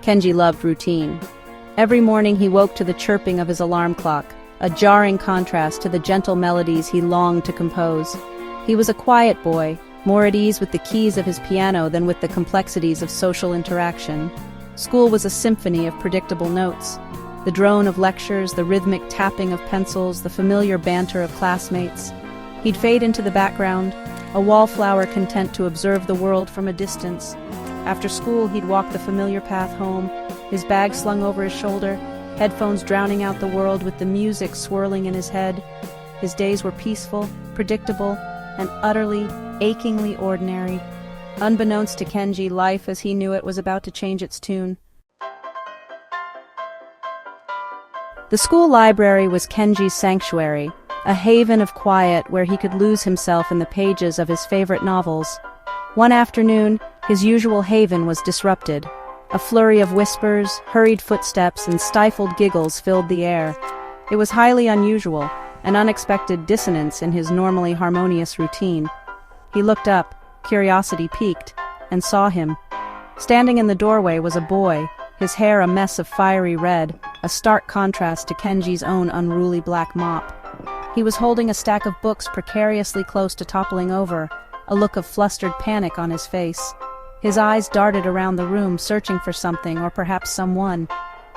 Kenji loved routine. Every morning he woke to the chirping of his alarm clock, a jarring contrast to the gentle melodies he longed to compose. He was a quiet boy, more at ease with the keys of his piano than with the complexities of social interaction. School was a symphony of predictable notes. The drone of lectures, the rhythmic tapping of pencils, the familiar banter of classmates. He'd fade into the background, a wallflower content to observe the world from a distance. After school, he'd walk the familiar path home, his bag slung over his shoulder, headphones drowning out the world with the music swirling in his head. His days were peaceful, predictable, and utterly, achingly ordinary. Unbeknownst to Kenji, life as he knew it was about to change its tune. The school library was Kenji's sanctuary, a haven of quiet where he could lose himself in the pages of his favorite novels. One afternoon, his usual haven was disrupted. A flurry of whispers, hurried footsteps, and stifled giggles filled the air. It was highly unusual, an unexpected dissonance in his normally harmonious routine. He looked up, curiosity piqued, and saw him. Standing in the doorway was a boy, his hair a mess of fiery red, a stark contrast to Kenji's own unruly black mop. He was holding a stack of books precariously close to toppling over, a look of flustered panic on his face. His eyes darted around the room, searching for something or perhaps someone.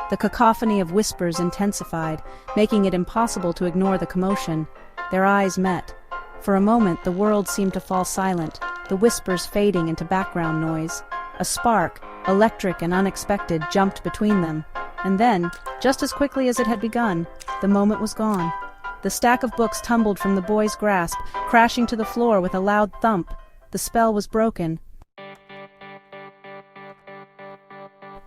The cacophony of whispers intensified, making it impossible to ignore the commotion. Their eyes met. For a moment, the world seemed to fall silent, the whispers fading into background noise. A spark, electric and unexpected, jumped between them. And then, just as quickly as it had begun, the moment was gone. The stack of books tumbled from the boy's grasp, crashing to the floor with a loud thump. The spell was broken.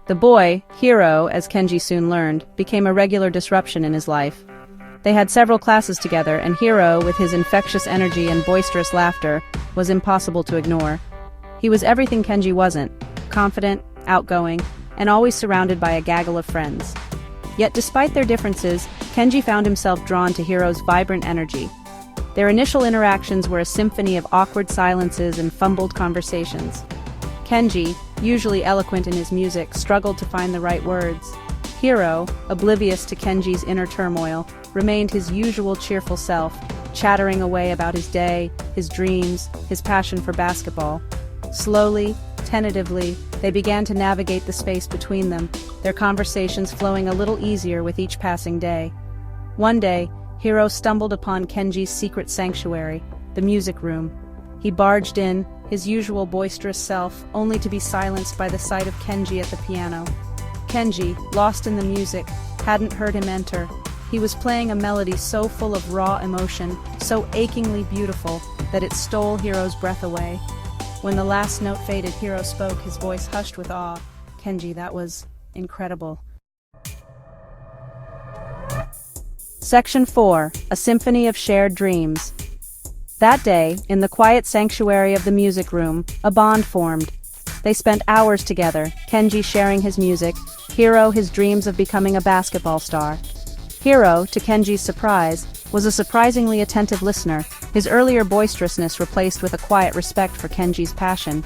The boy, Hiro, as Kenji soon learned, became a regular disruption in his life. They had several classes together, and Hiro, with his infectious energy and boisterous laughter, was impossible to ignore. He was everything Kenji wasn't: confident, outgoing, and always surrounded by a gaggle of friends. Yet despite their differences, Kenji found himself drawn to Hiro's vibrant energy. Their initial interactions were a symphony of awkward silences and fumbled conversations. Kenji, usually eloquent in his music, struggled to find the right words. Hiro, oblivious to Kenji's inner turmoil, remained his usual cheerful self, chattering away about his day, his dreams, his passion for basketball. Slowly, tentatively, they began to navigate the space between them, their conversations flowing a little easier with each passing day. One day, Hiro stumbled upon Kenji's secret sanctuary, the music room. He barged in, his usual boisterous self, only to be silenced by the sight of Kenji at the piano. Kenji, lost in the music, hadn't heard him enter. He was playing a melody so full of raw emotion, so achingly beautiful, that it stole Hiro's breath away. When the last note faded, Hiro spoke, his voice hushed with awe. "Kenji, that was incredible." Section 4. A Symphony of Shared Dreams. That day, in the quiet sanctuary of the music room, a bond formed. They spent hours together, Kenji sharing his music, Hiro his dreams of becoming a basketball star. Hiro, to Kenji's surprise, was a surprisingly attentive listener, his earlier boisterousness replaced with a quiet respect for Kenji's passion.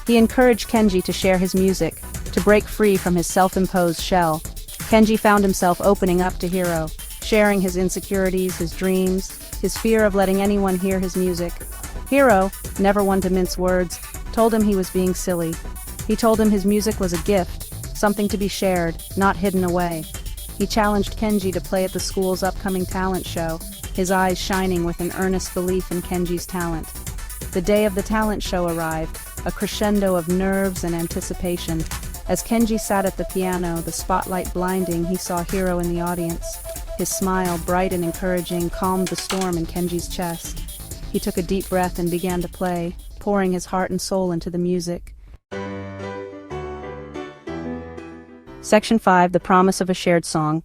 He encouraged Kenji to share his music, to break free from his self-imposed shell. Kenji found himself opening up to Hiro, sharing his insecurities, his dreams, his fear of letting anyone hear his music. Hiro, never one to mince words, told him he was being silly. He told him his music was a gift, something to be shared, not hidden away. He challenged Kenji to play at the school's upcoming talent show, his eyes shining with an earnest belief in Kenji's talent. The day of the talent show arrived, a crescendo of nerves and anticipation. As Kenji sat at the piano, the spotlight blinding, he saw Hiro in the audience. His smile, bright and encouraging, calmed the storm in Kenji's chest. He took a deep breath and began to play, pouring his heart and soul into the music. Section 5. The Promise of a Shared Song.